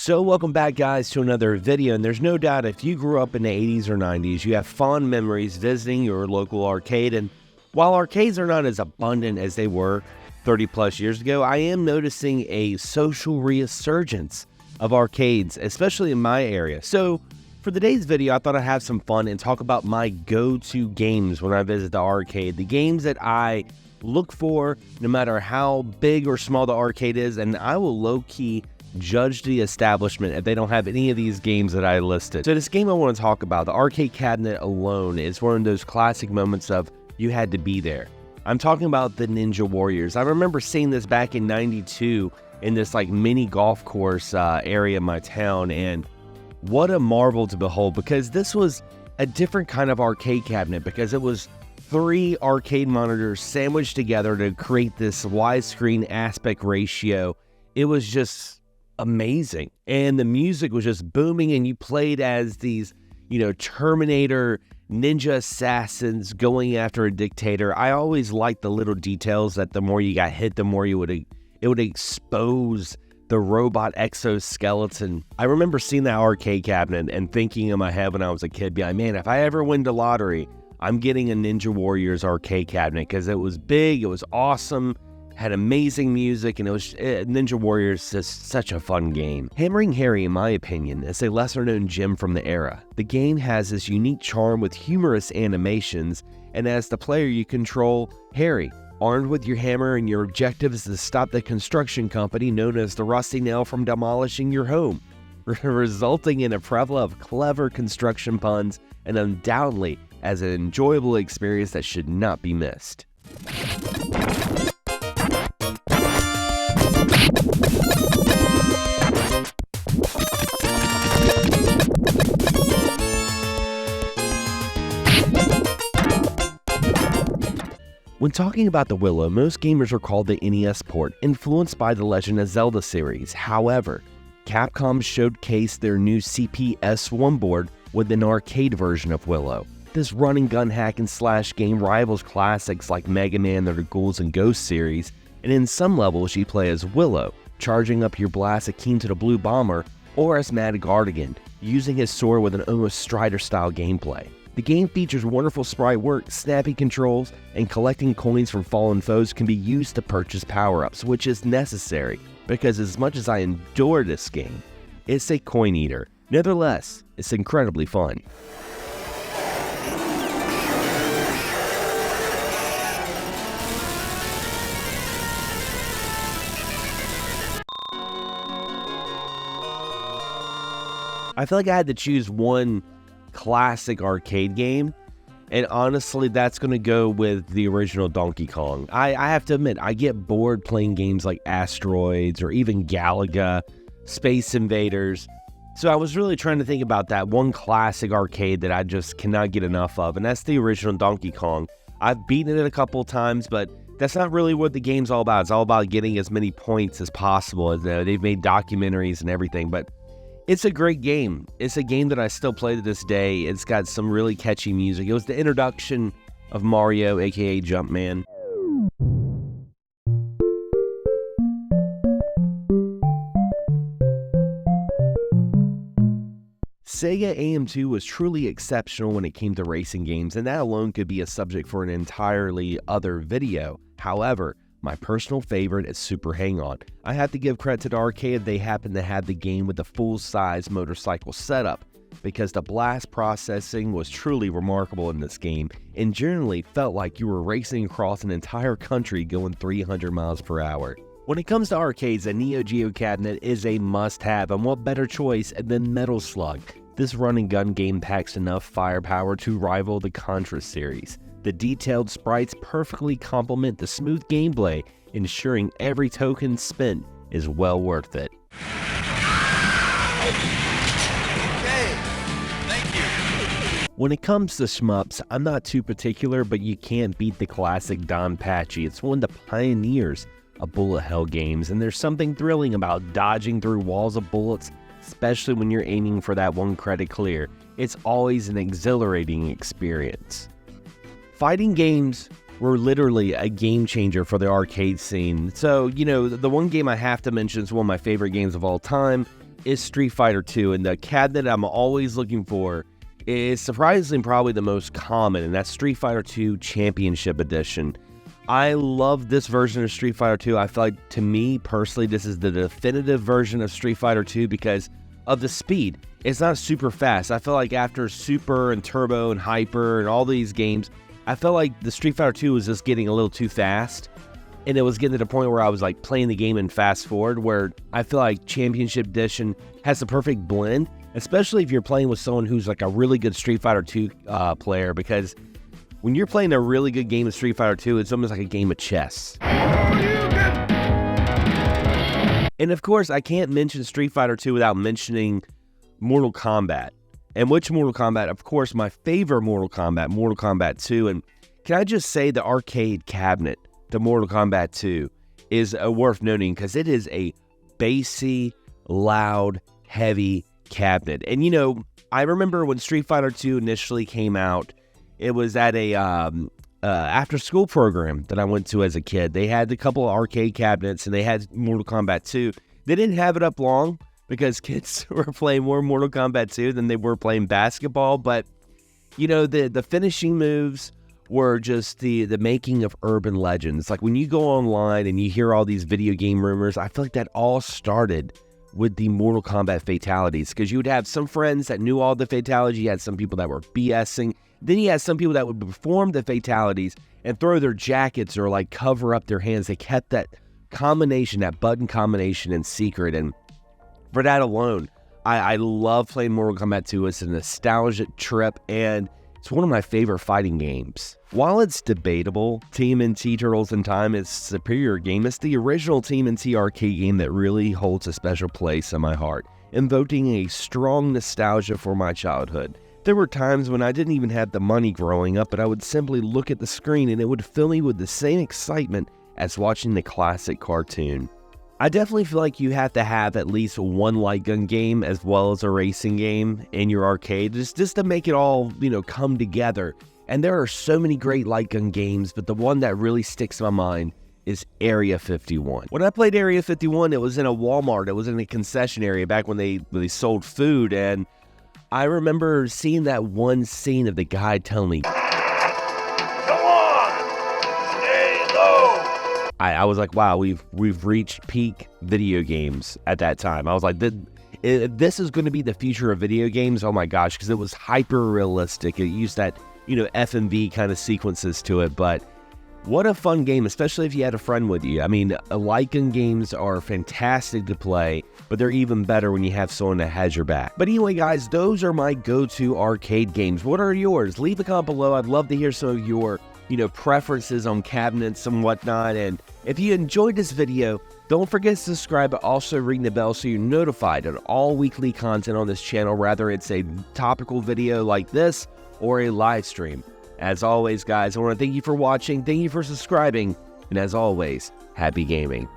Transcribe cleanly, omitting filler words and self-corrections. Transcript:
So welcome back, guys, to another video, and there's no doubt if you grew up in the 80s or 90s, you have fond memories visiting your local arcade. And while arcades are not as abundant as they were 30 plus years ago, I am noticing a social resurgence of arcades, especially in my area. So for today's video, I thought I'd have some fun and talk about my go-to games when I visit the arcade, the games that I look for no matter how big or small the arcade is, and I will low-key judge the establishment if they don't have any of these games that I listed. So this game I want to talk about, the arcade cabinet alone, is one of those classic moments of you had to be there. I'm talking about the Ninja Warriors. I remember seeing this back in '92 in this like mini golf course area in my town, and what a marvel to behold, because this was a different kind of arcade cabinet because it was 3 arcade monitors sandwiched together to create this widescreen aspect ratio. It was just amazing, and the music was just booming, and you played as these, Terminator ninja assassins going after a dictator. I always liked the little details that the more you got hit, the more it would expose the robot exoskeleton. I remember seeing that arcade cabinet and thinking in my head when I was a kid, be like, man, if I ever win the lottery, I'm getting a Ninja Warriors arcade cabinet, because it was big, it was awesome, had amazing music, and Ninja Warriors is such a fun game. Hammering Harry, in my opinion, is a lesser-known gem from the era. The game has this unique charm with humorous animations, and as the player you control Harry, armed with your hammer, and your objective is to stop the construction company known as the Rusty Nail from demolishing your home, resulting in a plethora of clever construction puns, and undoubtedly as an enjoyable experience that should not be missed. When talking about the Willow, most gamers recall the NES port, influenced by the Legend of Zelda series. However, Capcom showcased their new CPS-1 board with an arcade version of Willow. This run-and-gun hack-and-slash game rivals classics like Mega Man, the Ghouls and Ghosts series, and in some levels you play as Willow, charging up your blast akin to the Blue Bomber, or as Mad Gardigan, using his sword with an almost Strider-style gameplay. The game features wonderful sprite work, snappy controls, and collecting coins from fallen foes can be used to purchase power-ups, which is necessary, because as much as I adore this game, it's a coin eater. Nevertheless, it's incredibly fun. I feel like I had to choose one classic arcade game, and honestly that's going to go with the original Donkey Kong. I have to admit, I get bored playing games like Asteroids or even Galaga, Space Invaders, so I was really trying to think about that one classic arcade that I just cannot get enough of, and that's the original Donkey Kong. I've beaten it a couple times, but that's not really what the game's all about. It's all about getting as many points as possible. They've made documentaries and everything, but it's a great game. It's a game that I still play to this day. It's got some really catchy music. It was the introduction of Mario, aka Jumpman. Sega AM2 was truly exceptional when it came to racing games, and that alone could be a subject for an entirely other video. However, my personal favorite is Super Hang-On. I have to give credit to the arcade. They happen to have the game with the full-size motorcycle setup, because the blast processing was truly remarkable in this game, and generally felt like you were racing across an entire country going 300 miles per hour. When it comes to arcades, a Neo Geo cabinet is a must-have, and what better choice than Metal Slug? This run-and-gun game packs enough firepower to rival the Contra series. The detailed sprites perfectly complement the smooth gameplay, ensuring every token spent is well worth it. Okay, thank you. When it comes to shmups, I'm not too particular, but you can't beat the classic Don Pachi. It's one of the pioneers of bullet hell games, and there's something thrilling about dodging through walls of bullets, especially when you're aiming for that one credit clear. It's always an exhilarating experience. Fighting games were literally a game changer for the arcade scene. So, the one game I have to mention is one of my favorite games of all time, is Street Fighter 2, and the cabinet I'm always looking for is surprisingly probably the most common, and that's Street Fighter 2 Championship Edition. I love this version of Street Fighter 2. I feel like, to me personally, this is the definitive version of Street Fighter 2 because of the speed. It's not super fast. I feel like after Super and Turbo and Hyper and all these games, I felt like the Street Fighter 2 was just getting a little too fast. And it was getting to the point where I was like playing the game in fast forward, where I feel like Championship Edition has the perfect blend, especially if you're playing with someone who's like a really good Street Fighter 2 player, because when you're playing a really good game of Street Fighter 2, it's almost like a game of chess. And of course, I can't mention Street Fighter 2 without mentioning Mortal Kombat. And which Mortal Kombat? Of course, my favorite Mortal Kombat 2. And can I just say the arcade cabinet, the Mortal Kombat 2, is worth noting because it is a bassy, loud, heavy cabinet. And you know, I remember when Street Fighter 2 initially came out, it was at a after-school program that I went to as a kid. They had a couple of arcade cabinets, and they had Mortal Kombat 2. They didn't have it up long because kids were playing more Mortal Kombat 2 than they were playing basketball. But, you know, the finishing moves were just the making of urban legends. Like when you go online and you hear all these video game rumors, I feel like that all started with the Mortal Kombat fatalities, because you would have some friends that knew all the fatalities. You had some people that were BSing. Then you had some people that would perform the fatalities and throw their jackets or like cover up their hands. They kept that combination, that button combination in secret. And for that alone, I love playing Mortal Kombat 2. It's a nostalgic trip, and it's one of my favorite fighting games. While it's debatable, TMNT Turtles in Time is a superior game, it's the original TMNT arcade game that really holds a special place in my heart, invoking a strong nostalgia for my childhood. There were times when I didn't even have the money growing up, but I would simply look at the screen and it would fill me with the same excitement as watching the classic cartoon. I definitely feel like you have to have at least one light gun game as well as a racing game in your arcade, just to make it all, you know, come together. And there are so many great light gun games, but the one that really sticks in my mind is Area 51. When I played Area 51, it was in a Walmart. It was in a concession area back when they sold food, and I remember seeing that one scene of the guy telling me, "Come on, stay low." I was like, wow, we've reached peak video games at that time. I was like, this is going to be the future of video games. Oh my gosh, because it was hyper realistic. It used that, you know, FMV kind of sequences to it, but what a fun game, especially if you had a friend with you. I mean, light gun games are fantastic to play, but they're even better when you have someone that has your back. But anyway, guys, those are my go-to arcade games. What are yours? Leave a comment below. I'd love to hear some of your, you know, preferences on cabinets and whatnot. And if you enjoyed this video, don't forget to subscribe, but also ring the bell so you're notified of all weekly content on this channel, whether it's a topical video like this or a live stream. As always, guys, I want to thank you for watching, thank you for subscribing, and as always, happy gaming.